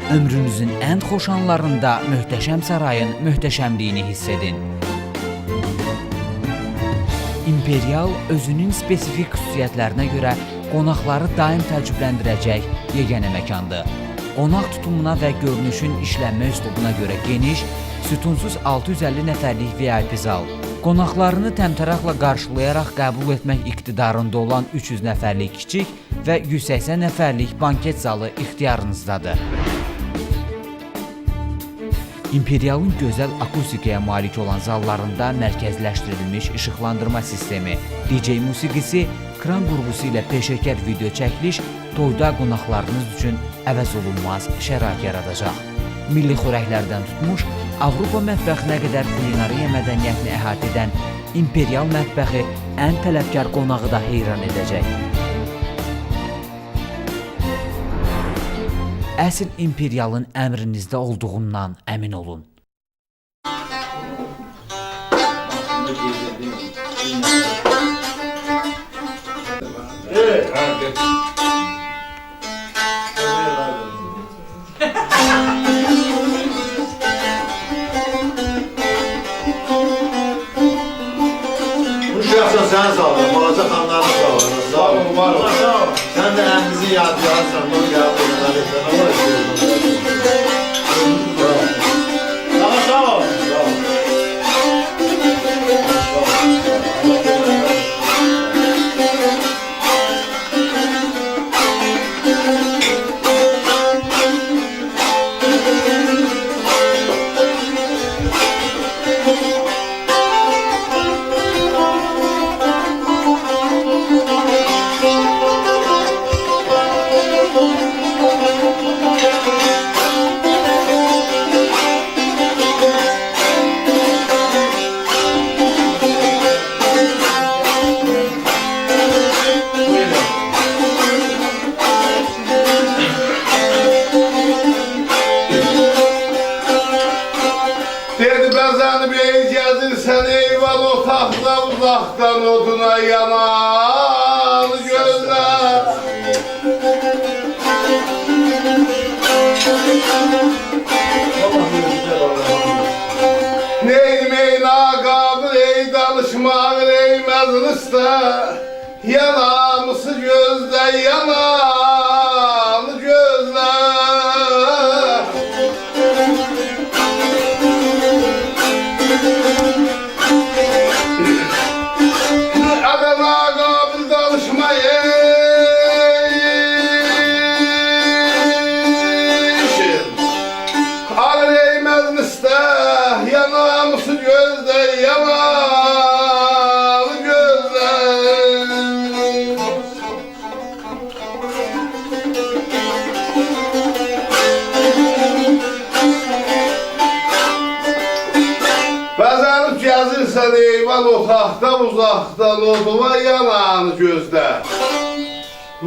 Ömrünüzün ən xoş anlarında möhtəşəm sarayın möhtəşəmliyini hiss edin. İmperial özünün spesifik xüsusiyyətlərinə görə qonaqları daim təəccübləndirəcək yeganə məkandır. Qonaq tutumuna və görünüşün işlənmə üslubuna görə geniş, sütunsuz 650 nəfərlik VIP zal, qonaqlarını təmtəraqla qarşılayaraq qəbul etmək iqtidarında olan 300 nəfərlik kiçik və 180 nəfərlik banket zalı ixtiyarınızdadır. İmperialın gözəl akustikaya malik olan zallarında mərkəzləşdirilmiş işıqlandırma sistemi, DJ musiqisi, kran qurğusu ilə peşəkar video çəkiliş toyda qonaqlarınız üçün əvəz olunmaz şərait yaradacaq. Milli xörəklərdən tutmuş, Avropa mətbəxinə qədər kulinariya mədəniyyətini əhatə edən İmperial mətbəxi ən tələbkar qonağı da heyran edəcək. Əsl İmperialın əmrinizdə olduğundan əmin olun. Bu şahsen sen sağladın, balaca xanlarını sağladın. Sağ olun, var olun. Sen de emnizi yadigarsan, bunu yadigarlar etsen, Allah istiyorsun. Sağ ol. Sağ ol. Dedi bezəni bey gəzirsən eyval otaqda uzaqdan oduna yanan gözlər. Neyməy naqabıl ey danışmaq ey məclisdə, yanamısı gözdə yanan gözlər. Adana qabil danışmayın. Alır ey məclisdə, yanamısı gözdə yanan gözlər. Bəzənib gəzirsən eyval otaqda uzaqdan oduva yanan gözdə.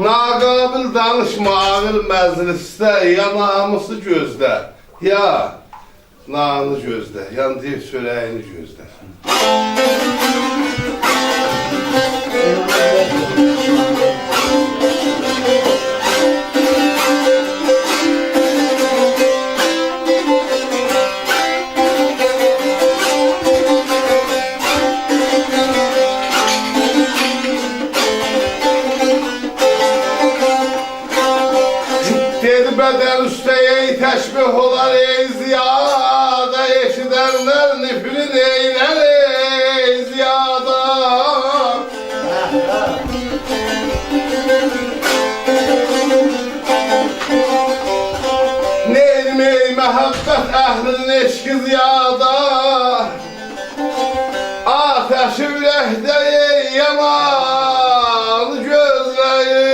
Naqabil danışma ağır məclisdə, yanamısı gözdə. Ya, nanı gözdə, yan deyib sörəyini gözdə. Dedi bədən üstə ey təşbih olar ey ziyada, eşidənlər nifrin eylər ey ziyada. Neylim ey məhəbbət əhlinin eşki ziyada, ateşi ürəkdə ey yaman gözləyin.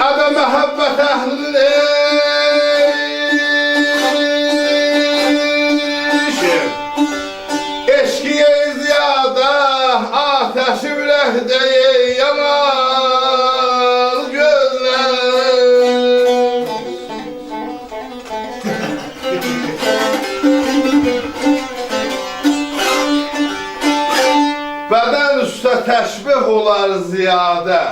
Ədə məhəbbət əhlinin eşki ey ziyada, ateşi ürəkdə Mədəh olar ziyadə,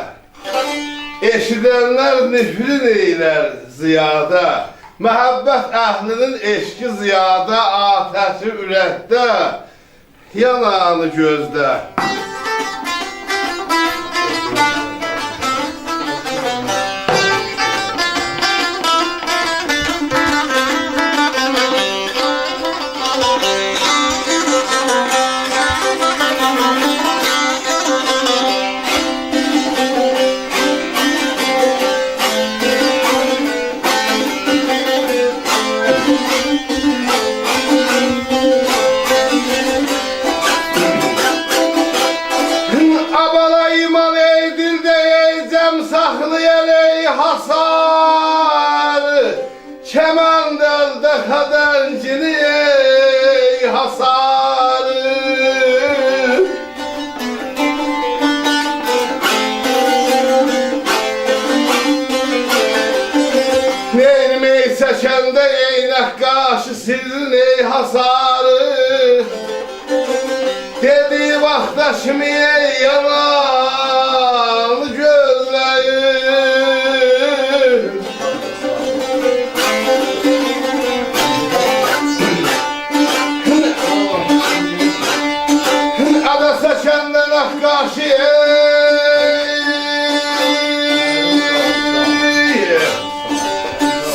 eşidənlər nifrin eylər ziyadə, məhəbbət əhlinin eşki ziyadə, atəşi ürəkdə, yanağını gözdə. Kemandelde kadencini ey hasarı. Neymeyi seçende eynek karşı sildin ey hasarı. Dediği vakta şimdi ey yalan gözleri. Karşı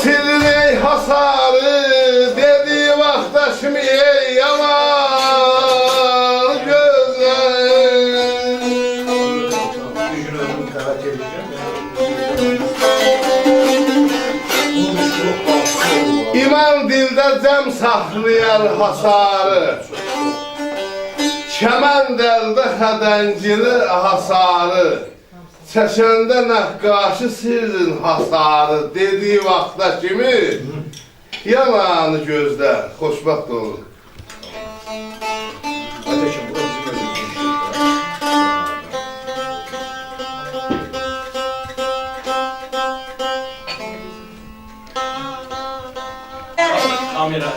silin hasarı dediği vakta şimdi yalan gözler. İman dilde cem saklayan hasarı, Kəməndəldə xədəncili hasarı, çəkəndə nəqqaşı sirrin hasarı, dediği vaxtda kimi yalanı gözlər, xoşbəxt olun. Kamera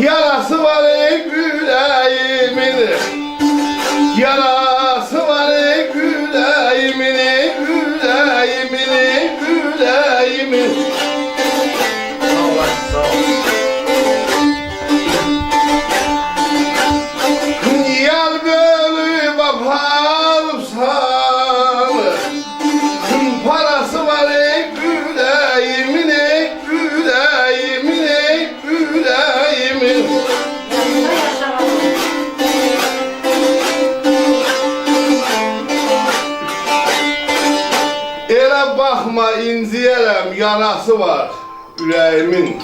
yarası var yüreğimin, yarası var yüreğimin, yüreğimin, yüreğimin. Yar bölüp aparsan, parası var yüreğimin, yüreğimin, yüreğimin. Ele bakma inciyelem, yarası var yüreğimin.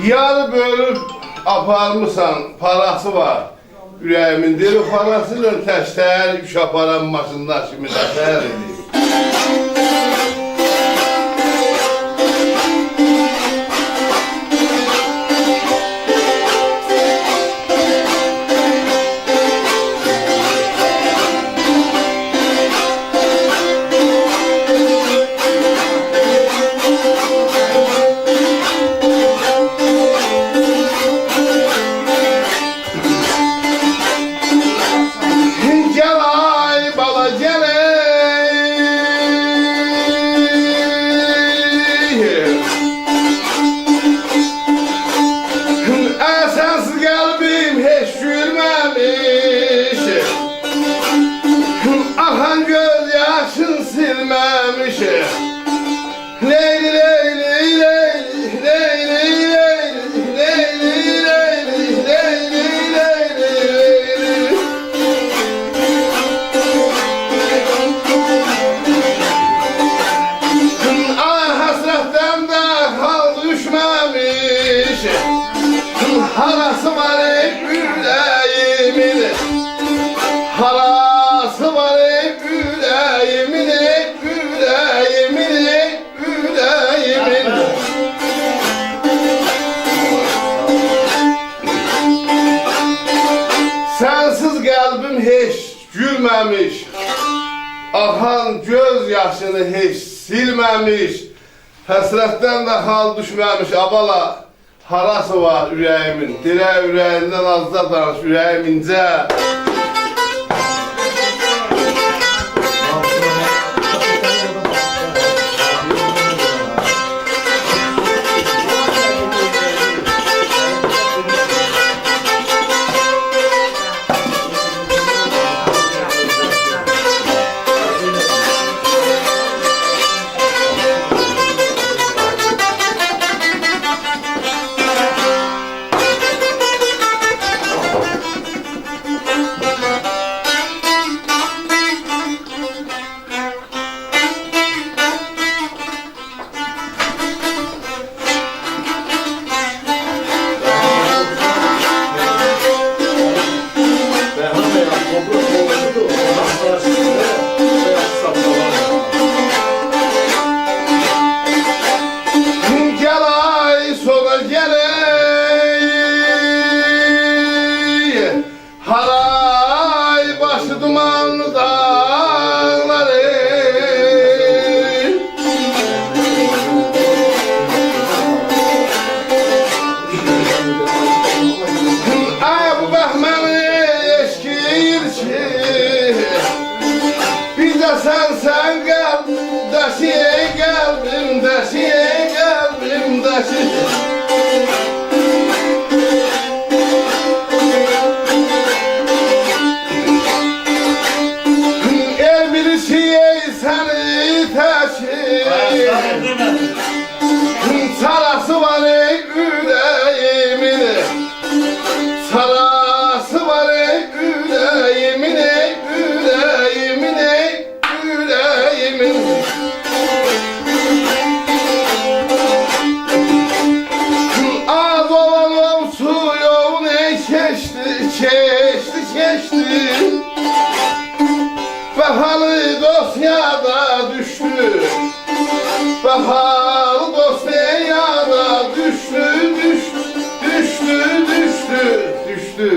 Yar bölüp aparmışsan, parası var yüreğimin. Deli parasıyla təştər, üç aparan başında şimdi təştər edeyim. Gel ay bala gel ey. Ahan göz yaşın silmemişim. Leyli leyli leyli leyli leyli leyli leyli leyli leyli. Ay hasretten de hal düşmemiş. Harası var yüreğimin. Harası var yüreğimin. Yüreğimin. Yüreğimin. Sensiz kalbim hiç gülmemiş. Akan göz yaşını hiç silmemiş. Həsrətdən də hal düşməmiş. Abala, harası var ürəyimin? Dirə ürəyindən azda danış, ürəyim incə. Haray başı dumanlı dağları. Ay bu Bəhməni eşkiyir ki, bir de sen kalbimdeşi, kalbimdeşi, kalbimdeşi. Sarası var yüreğimin. Sarası var yüreğimin. Yüreğimin. Yüreğimin. Az olan ol su yol ne çeşti, çeşti, çeşti. Vefalı dost yada düştü. Vefalı dost yada düştü, düştü, düştü, düştü, düştü.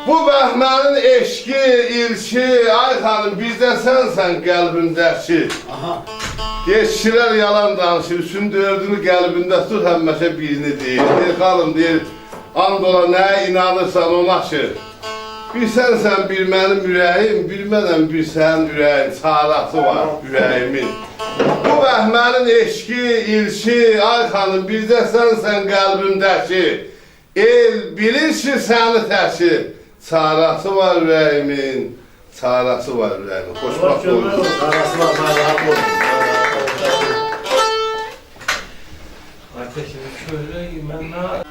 Bu Bəhmənin eşki, ilki, ay xanım bizdə sənsən qəlbimdəki. Geçişilər yalan danışır, üçün dördünü qəlbində tut, həmməşə birini deyir. Deyir xanım, deyir, and ola nəyə inanırsan ona ki. Bir sənsən, bir mənim ürəyim, bilmənəm bir sənin ürəyin, çarası var ürəyimin. Bu Bəhmənin eşki, ilki, ay xanım, bizdə sənsən qəlbimdəki. El bilir ki, səni təki. Çarası var ürəyimin, çarası var ürəyimin. Xoşbaxt olun. Çarası var, mən rahat olun. Ateşini şöyle ben ne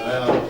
Allah.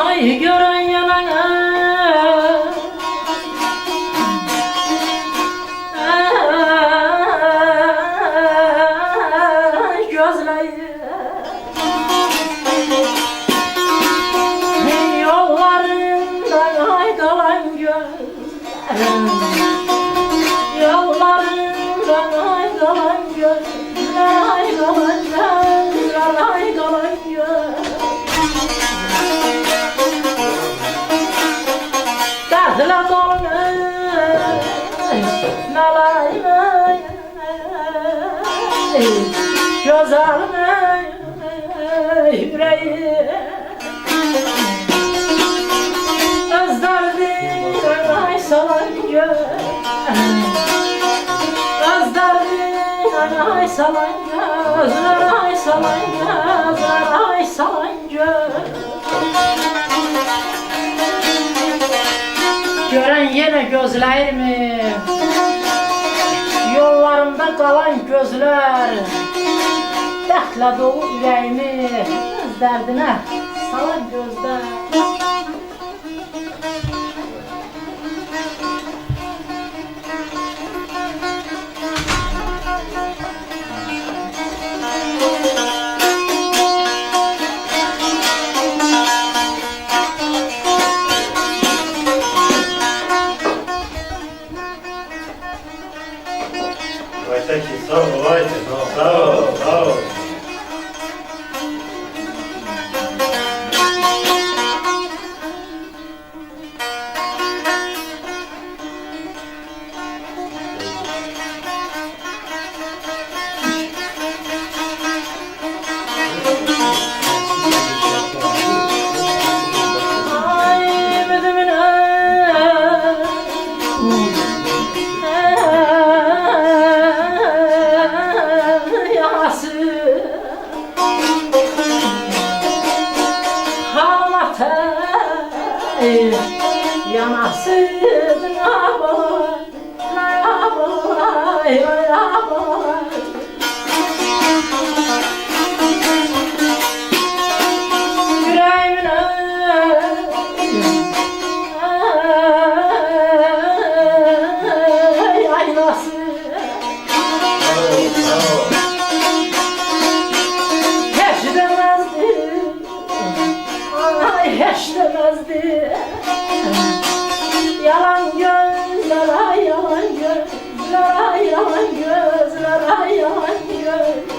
Ay gören yanana gözleri yollarından aydalan gözlerim yollarından aydalan gözler aydalan gözler aydalan gözler Derdle dolu gözlerime yüreği öz derdine salan göz öz derdine salan gözler salan gözler salan göz Gören yine gözlerimi Yollarımda kalan gözler Dertle dolu yüreğimi Öz derdine salan gözler Aytekin sağ ol Aytekin. Sağ ol, sağ ol. Ay müdümüne yası Havlata yanası Naboy Naboy Naboy Yüreğimin aynası Hiç demezdi Ay hiç demezdi Yalan gözler yalan gözler yalan gözler yalan göz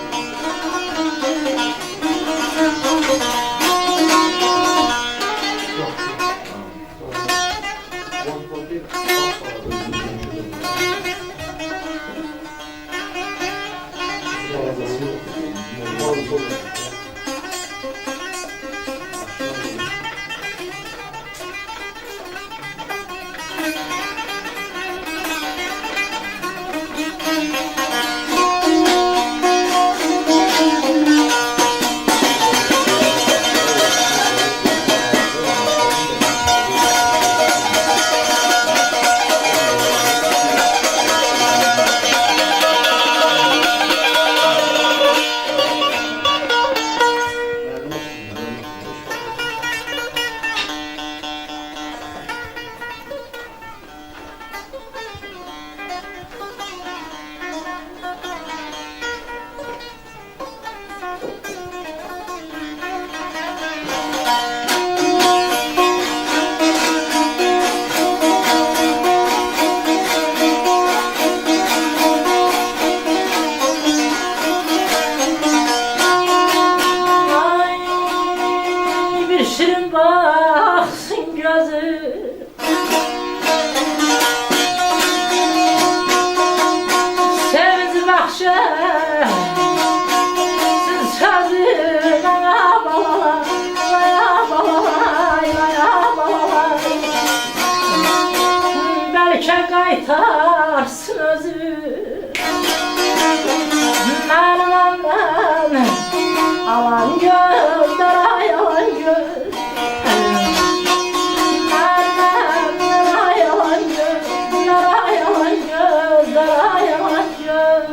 qaytarsın özü. Mənim alan gözlərə yalan göz. Mənim yalan gözlərə yalan gözlərə yalan göz.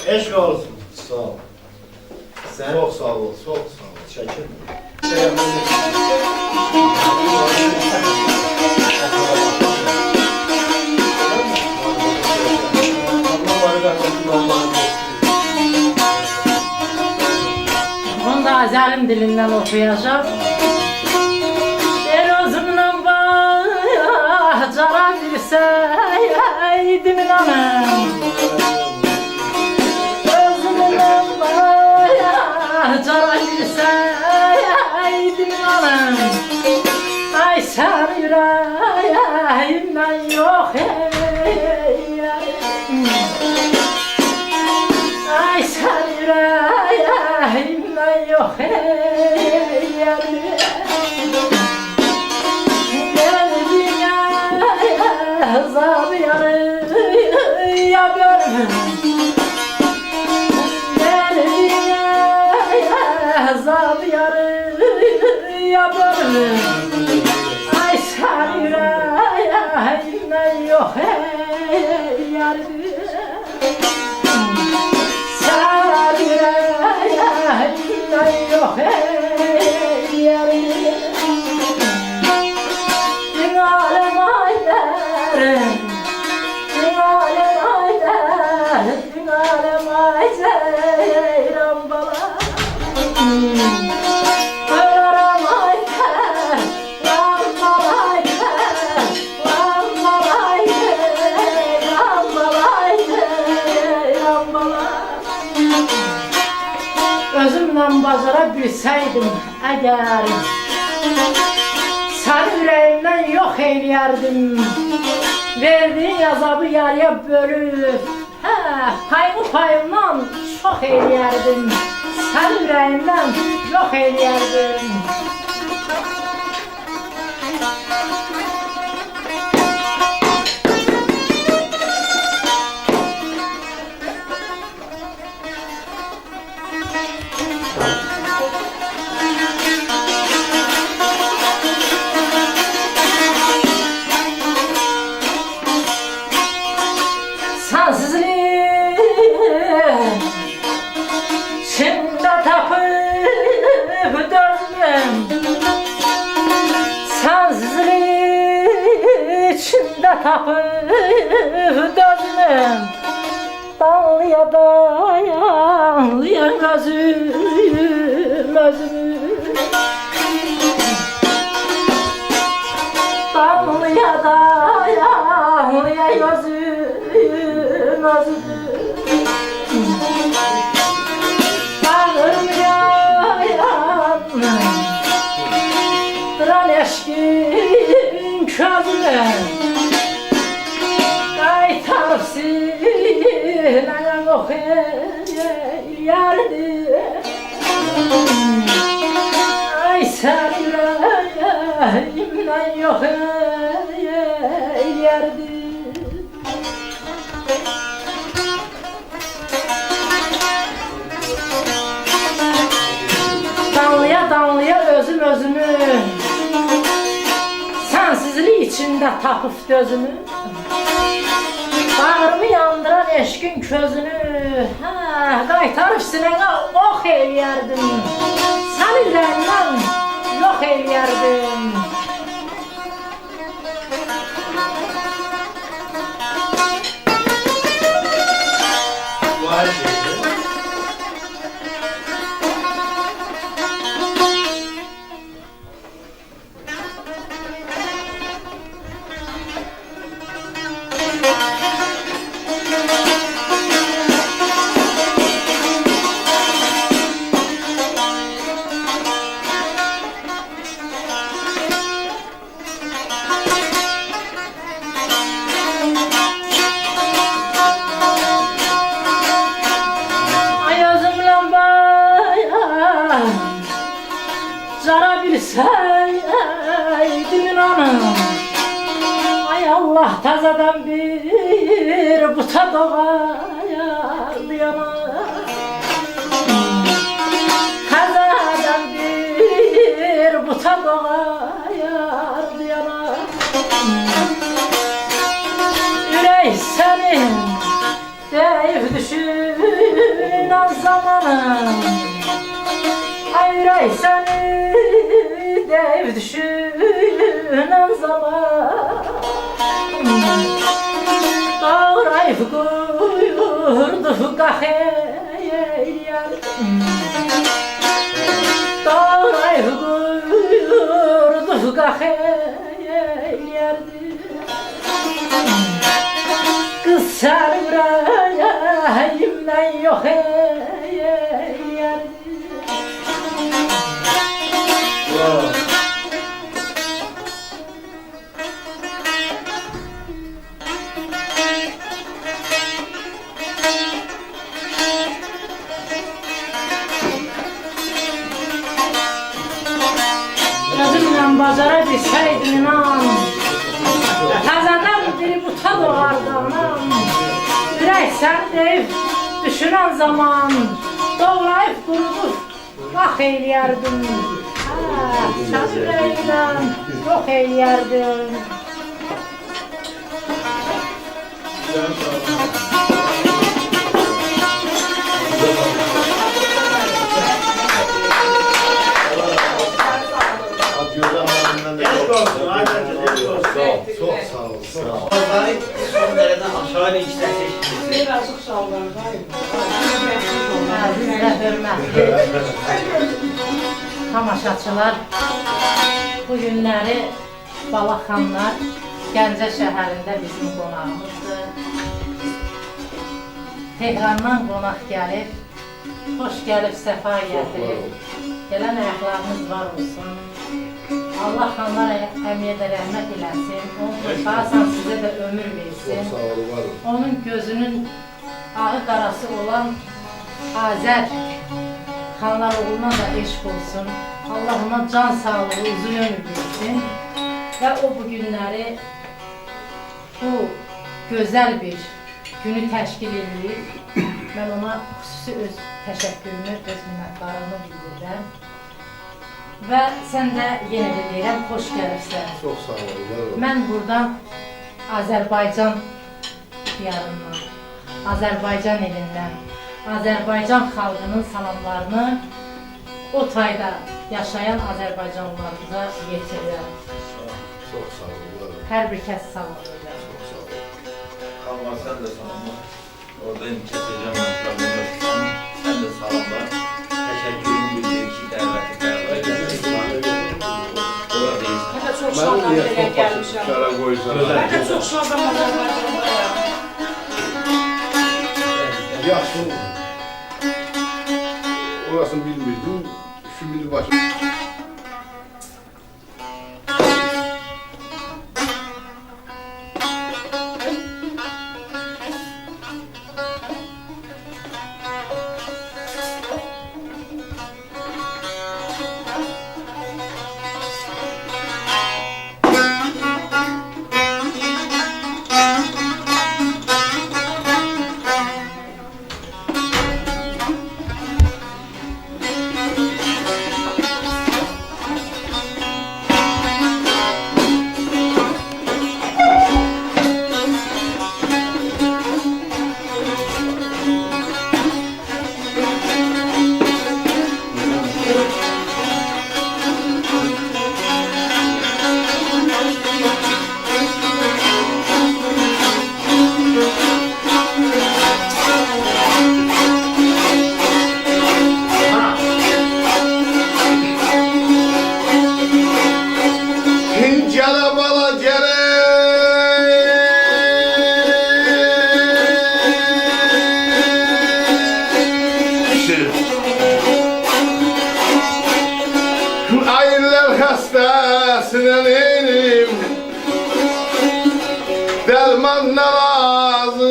Eşq olsun. Sağ ol. Sen çok sağ ol, çok sağ ol. Çekin. Onu da Azərim dilindən oxuyacaq. El özümdən bacara bilsəydim anam. Özümdən bacara bilsəydim anam. Ay sən ürəyimdən yox ay sən ürəyimdən yox gel dünyaya zab yarıya bölüm. Gel dünyaya zab yarıya bölüm. Ay sən ürəyimdən yox yarım. Sen yüreğimden yok yerim. Din alem ayderim, din alem ayderim, din alem ayderim bala. Ölürüm ayder, lambal ayder, lambal ayder, lambal ayder, lambala. Özümdən bacara bilsəydim əgər, sən ürəyimdən yox eyləyərdim. Verdiyin yazabı yarıya bölüb, payımı payımdan çox eyləyərdim. Sən ürəyimdən yox eyləyərdim. Sensizlik içimdə tapıb dözdüm. Sensizlik içimdə tapıb dözdüm. Danlıya dayanlıya gözüm özümü. Danlıya dayanlıya gözüm özümü. Bağırım yayandıran eşkin közünü. Qaytarıb sinəyə ox eləyərdi. Ay sən ürəyimdən yox eləyərdi. Danlıya danlıya özüm özümü, sənsizlik içində tapıb dözümü. Bağrımı yandıran eşkin közünü, qaytarıb sinəyə ox eləyərdim. Sən ürəyimdən yox eləyərdim. Vay şeydi. bilseydin anam. Ay Allah tazadan bir buta doğardı yanam. Tazadan bir buta doğardı yanam. Yürek senin deyip düşünen zamanım. Ay yürek seni deyip düşünen zaman. Doğrayıp kuyurdu kaheyler. Doğrayıp kuyurdu kaheyler. Kız sen yüreğimden yok eyler. Gözümle bazara düşseydin inan. Tazadan biri buta doğardı anam. Yürek sen deyip düşünen zaman. Doğrayıp kurutup bak eyleyerdim. Sen yüreğinden yok eyleyerdim. Çok sağ ol. Son derece aşağıya işler seçtiniz. Aziz ve hürmetli tamaşaçılar, bu günləri Balaxanlar Gəncə şəhərində bizim qonağımızdır. Tehrandan qonaq gəlib, xoş gəlib, səfa gətirib. Gələn ayaqlarınız var olsun. Allah xanlar əmiyə də rəhmət eləsin. Onun bazen sizə də ömür versin. Onun gözünün ağı qarası olan Azər xanlar oğluna da eşq olsun. Allah ona can sağlığı, uzun ömür versin. Və o bu günləri, bu gözəl bir günü təşkil edir. Mən ona xüsusi öz təşəkkürümü, öz minnətdarlığımı bildirirəm. Və sən də yenə də deyirəm, xoş gəlirsən. Çox sağ olun. Mən buradan Azərbaycan diyarından, Azərbaycan elindən, Azərbaycan xalqının salamlarını o tayda yaşayan Azərbaycanlılarımıza yetirirəm. Çox sağ olun. Hər bir kəs sağ olun. Kalmar sen de salamla. Oradayım keseceğim ben problemler. Sen de salamla. Teşekkürüm bildiğin ki devleti oradayız. Ben de çok şadan buraya gelmişim. Şara koyacağım. Ben de çok şadan Azerbaycan'da ya. Yaxşı oldu. Orasını bilmirdim. Şimdi baş. Sineliyim derman lazım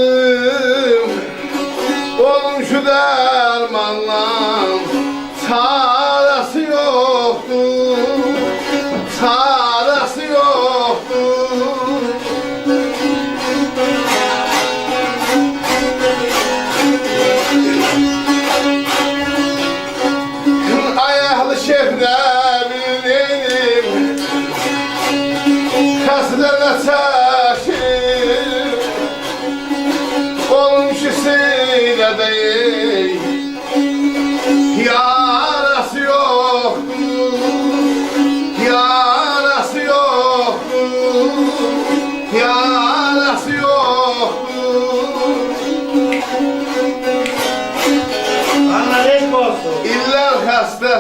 onun şu dermanla çaresi yoktur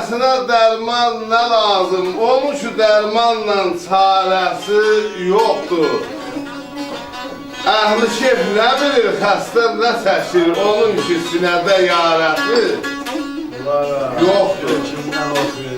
Yarasına dərman nə lazım? Onun şu dərmanla çarəsi yoxdur. Əhli şef nə bilir, xəstə nə çəkir? Onun ki sinədə yarəsi yoxdur. Kimdən oxuyurdun?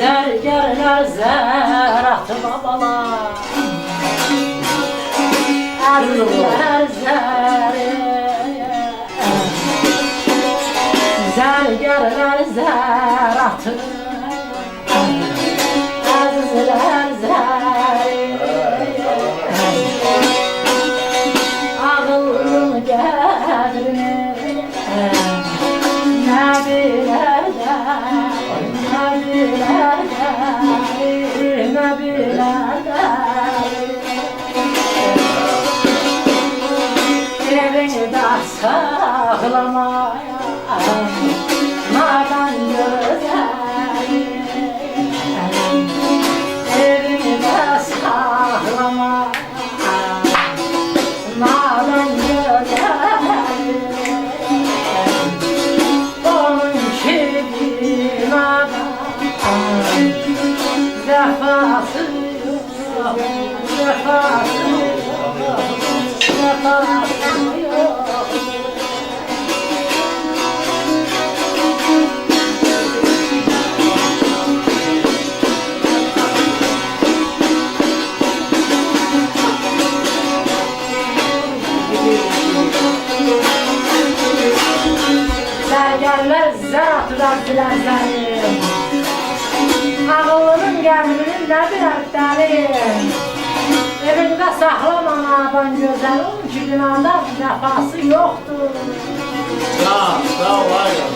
Zərgərlər zər atı babalar, əzizlər zəri. Zərgərlər zər atı, əzizlər zəri. Ağılın qədrini nə bilərlər, nə bilərlər, nə bilərlər. Evində saxlamaya nadan gözəl. Evində saxlamaya nadan gözəl. Onun kimi nadan vəfası yox, vəfası yox, vəfası yox. Zərgərlər zər atılar dilənlərim, ağıllının qəlbinin nə bilər dəlim. Evində saxlama nadan gözəl, onun ki binada vəfası yoxdur. Sağ ol, ay ya.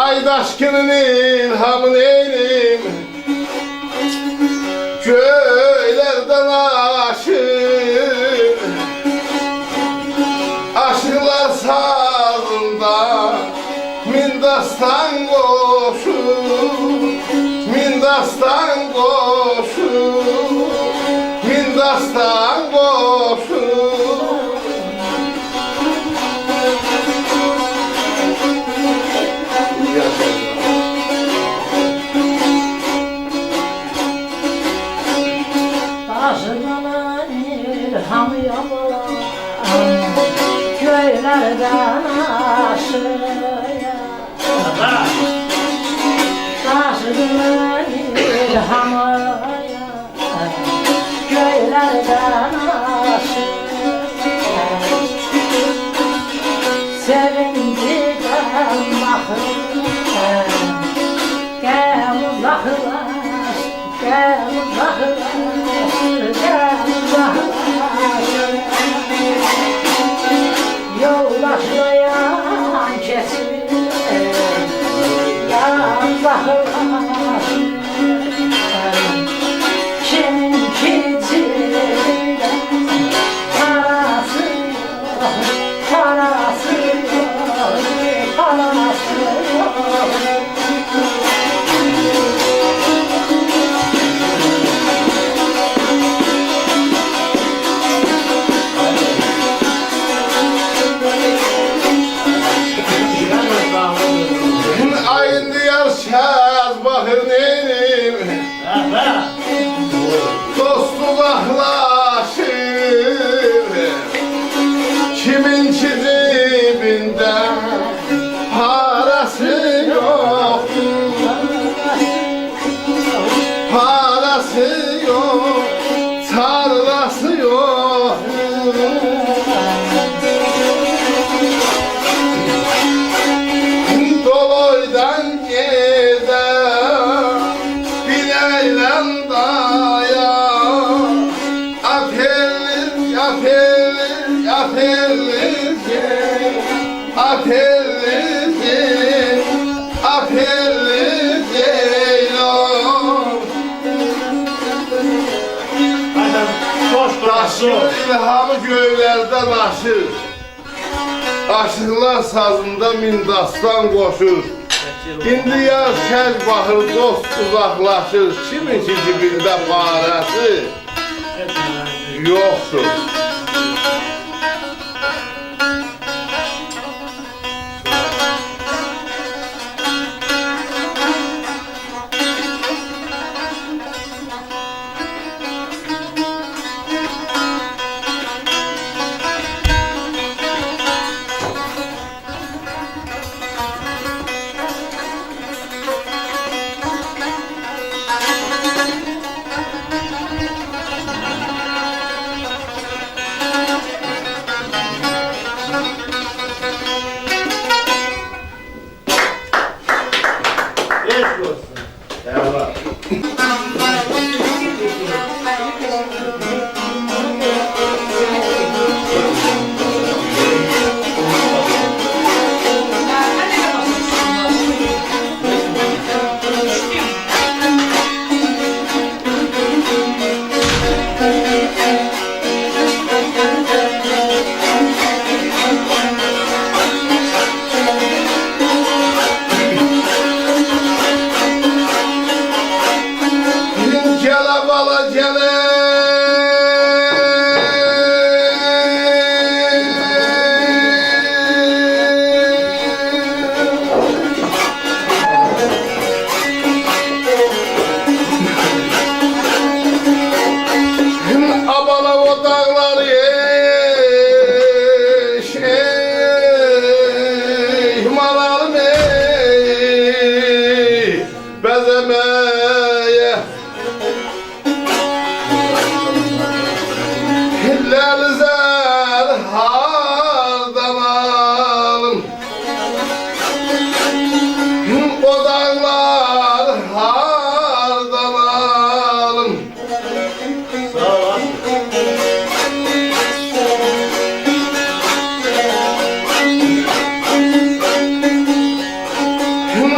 Aydaşkının ilhamını eynim, köylerden aşık, aşıklar sağında min dastan koşur, min dastan koşur, min dastan koşur. Taşımanın ilhamı yox, köylərdən aşıya. Taşımanın ilhamı köylərdən aşıya. Sevincikən baxır, gəl uzaqlaş, gəl uzaqlaş, gəl uzaqlaş. Yoldaşlayan kesir, yan uzaqlaş. Kiminki cildə parası yox, parası yox, parası yox. Atelli, atelli ceylan. Daşır ilhamı göylərdən aşır. Aşıqlar sazında min dastan qoşur. İndi yaz kəl baxır, dost uzaqlaşır. Kimin ki cibində parəsi yoxdur. Gələ bala gələ. Abala o dağları eş, malalım bezemeye. Lelzer hardan alım. O dağlar hardan alım.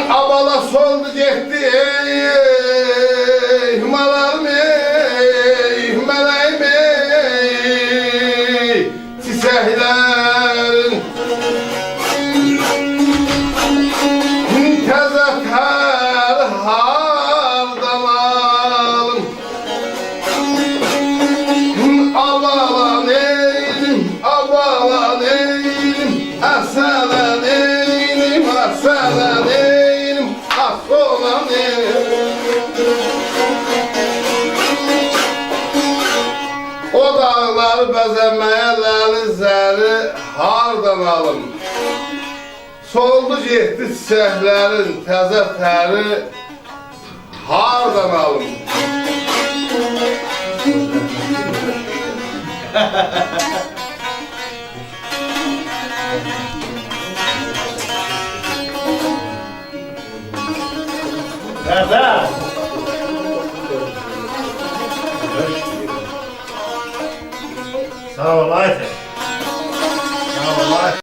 Abala soldu gitti ey malarım ey meleğim ey çiçeklerin teze ter hardan alım. Abalan eylim, abalan eylim, asalen eylim, asalen eylim, aslan eylim. O dağları bəzəməyə ləli zəri hardan alım? Soldu getdi çiçəklərin təzə təri hardan alım? Sağ ol Ayten. Sağ ol Ayten.